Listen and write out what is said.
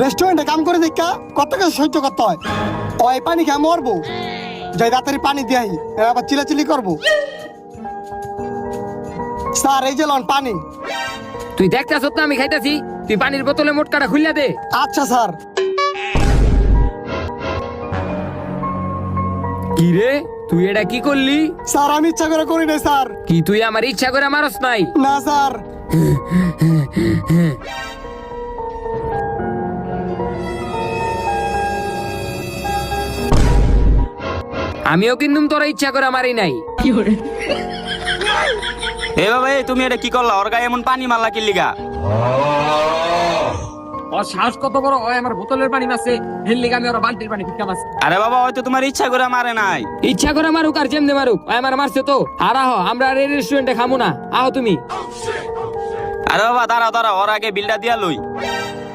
রেস্টুরেন্টে কাম করে দেখা কত কিছু সহ্য করতে হয়। ওই পানি খেয়ে মরবো, যাই তাড়াতাড়ি পানি দিয়াই আবার চিলাচিলি করবো। স্যার এই যে লন পানি। তুই দেখতাছ না আমি খাইতাছি, তুই পানির বোতলে মোটকাটা খুললা দে। আচ্ছা স্যার। কি রে তুই এটা কি করলি? স্যার আমি ইচ্ছা করে করি নাই স্যার। কি তুই আমার ইচ্ছা করে মারস নাই? না স্যার। আমিও কিন্তু তোরা ইচ্ছা করে মারি নাই। এ বাবা এই তুমি এটা কি করলা? ওর গায়ে এমন পানি মারলা কি লিগা? ওর সাহস কত বড়, ওই আমার বোতলের পানি মারছে, এর লিগে আমি ওর বালতির পানি ভিক্ষা মারছি। আরে বাবা হয়তো তোমার ইচ্ছা করে মারে নাই। ইচ্ছা করে মারুক আর যেমনে মারুক, ওই আমার মারছে তো। আর আহ আমরা আর এই রেস্টুরেন্টে খামু না, আহ তুমি। আরে বাবা দাঁড়াও দাঁড়াও, ওর আগে বিলটা দিয়া লই।